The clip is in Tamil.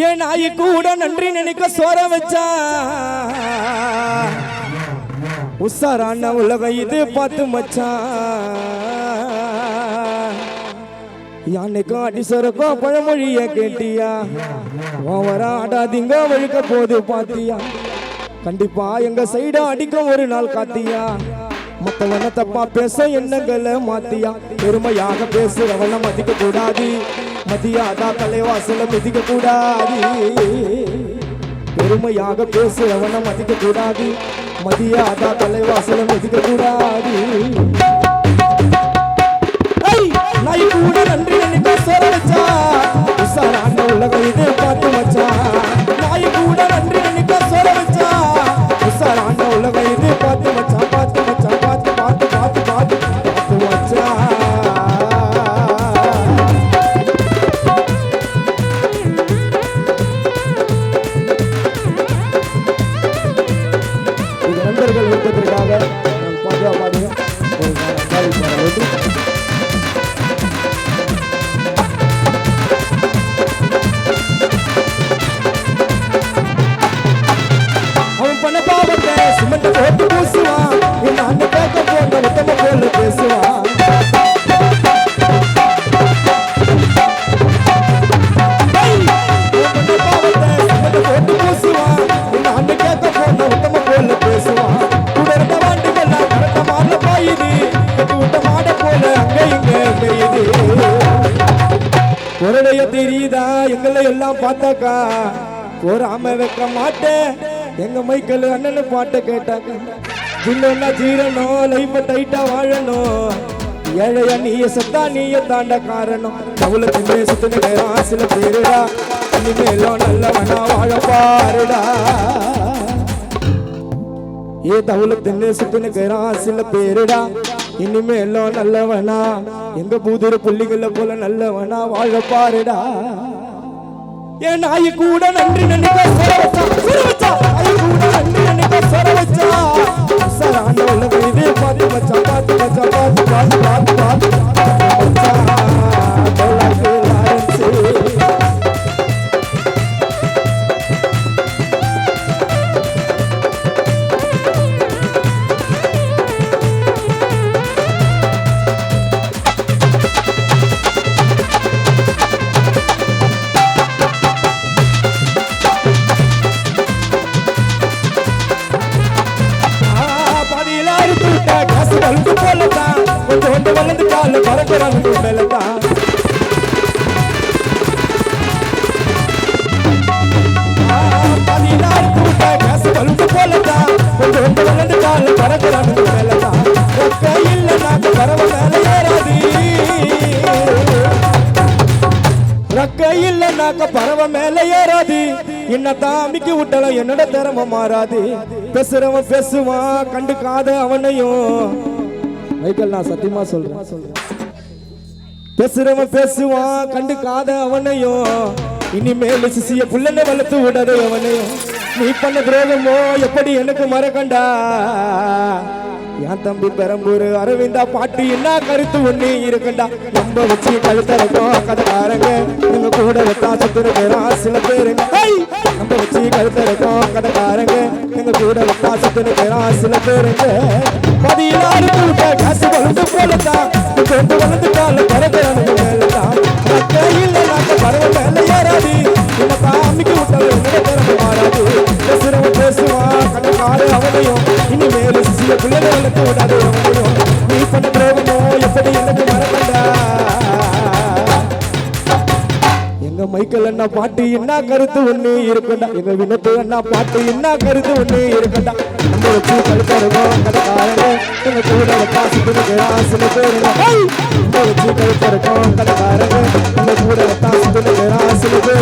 என் நாய் கூட நன்றி நினைக்க சோற வச்சா உசாரான உலக இது பார்த்து மச்சான் யானைக்கும் அடி சொரக்கும் பழமொழிய கேட்டியா ஓவரா ஆடாதீங்க வழுக்க போது பாத்தியா கண்டிப்பா எங்க சைடா அடிக்கும் ஒரு நாள் காத்தியா மத்தவன தப்பா பேச எண்ணங்களை மாத்தியா பெருமையாக பேசுறவன மதிக்க கூடாது மதியாதா தலைவாசல மிதிக்க கூடாது பெருமையாக பேசுறவன மதிக்க கூடாது மதியாதா தலைவாசல மிதிக்க கூடாது நாய் கூட நன்றி நினைக்க சோற வச்சா உசாரான உலக இது பார்த்து வச்சா நாய் கூட நன்றி நினைக்க சோற வச்சா உசாரான உலக இது பார்த்து வச்சா பார்த்து வச்சா பார்த்து பார்த்து பார்த்து பார்த்து பார்த்து வச்சா இது நண்பர்கள் விருப்பத்திற்காக நான் பாடுவேன் சிமெண்ட் போட்டு பூசுவான் என் அண்ணன் கேட்க போன உத்தம போல பேசுவான் சிமெண்ட் போட்டு பூசுவான் என் அண்ணன் கேட்க போன உத்தம போல பேசுவான் கூட இருந்த வாண்டிகள்லாம் கரெக்ட மாறல பாயுது கட்டு விட்ட மாட போல அங்க இங்க பெய்யுது பொருளைய தெரியுதா எங்களை எல்லாம் பார்த்தாக்கா போராம வைக்க மாட்டேன் எங்க மைக்கல் அண்ணனு பாட்டை கேட்டாங்க ஜில்லா ஜீரணும் லைஃப டைட்டா வாழணும் ஏழையா நீய சத்தா நீய தாண்ட காரணம் அவளை திண்ணே சுத்தின சில பேருடா இனிமேலும் நல்லவனா வாழ பாருடா ஏ தவுல திண்ணே சுத்தின சில பேருடா இனிமேலும் நல்லவனா எங்க பூதுர புள்ளிகளை போல நல்லவனா வாழ பாருடா என் நாய் கூட நன்றி நினைக்க சோற வச்சா நாய் கூட நன்றி நினைக்க சோற வச்சா உசாரான உலக இது பார்த்து வச்சா பார்த்து வச்சா பார்த்து பார்த்து பார்த்து பார்த்து வச்சா கொஞ்சம் வளர்ந்து கால பறக்கிறாங்க மேலதான் பதினாறு கூட்ட காசு வளர்ந்து போலதான் கொஞ்சம் வளர்ந்து கால பறக்கிறாங்க மேலதான் கையில் நாங்க பறவை மேல ஏறாது கையில் நாங்க பறவை மேல ஏறாது என்னத்தான் அமிக்கி விட்டாலும் என்னோட திறமை மாறாது பேசுறவன் பேசுவான் கண்டுக்காத அவனையும் மைக்கேல் நான் சத்தியமா சொல்றேன் பேசுறவன் பேசுவான் கண்டுக்காத அவனையும் இனிமேல் சிசிய புள்ளனை வளர்த்து விடாத அவனையும் நீ பண்ண துரோகமோ எப்படி எனக்கு மறக்கண்டா என் தம்பி பெரம்பூர் அரவிந்தா பாட்டு என்ன கருத்து ஒண்ணு இருக்குண்டா ரொம்ப வச்சு கழுத்தரக்கும் கதைக்காரங்க எங்க கூட வச்சா சுத்துறா சில பேருங்க நம்ம வச்சு கழுத்தரக்கும் கதைக்காரங்க எங்க கூட வச்சா சுத்துறா சில பேருங்க 16 கூட்ட காசு வளர்ந்து போலதான் கொண்டு வளர்ந்து கால பறக்கிறானுங்க மேலதான் கையில் நாங்க பறவை மேல ஏறாது இன்னக்கா அம்மிக்கு விட்டாலும் என்னோட திறமை மாறாது பேசுறவன் பேசுவான் கண்ணக்காரு அவனையும் இனிமேல் சிசிய பிள்ளைகளை வளர்த்து விடாது அவனையும் நீ பண்ண துரோகமோ எப்படி எனக்கு மறக்கண்டா எங்க மைக்கேல் அண்ணா பாட்டு என்ன கருத்து ஒண்ணு இருக்குண்டா எங்க வினத்து அண்ணா பாட்டு என்ன கருத்து ஒண்ணு இருக்குண்டா நம்ம வச்சு கழுத்தருக்கோம் கதைக்காரங்க எங்க கூட காசு துணிக்கிறா சில பேருங்க நம்ம வச்சு கழுத்தருக்கோம் கதைக்காரங்க எங்க கூட காசு துணிக்கிறா சில பேர்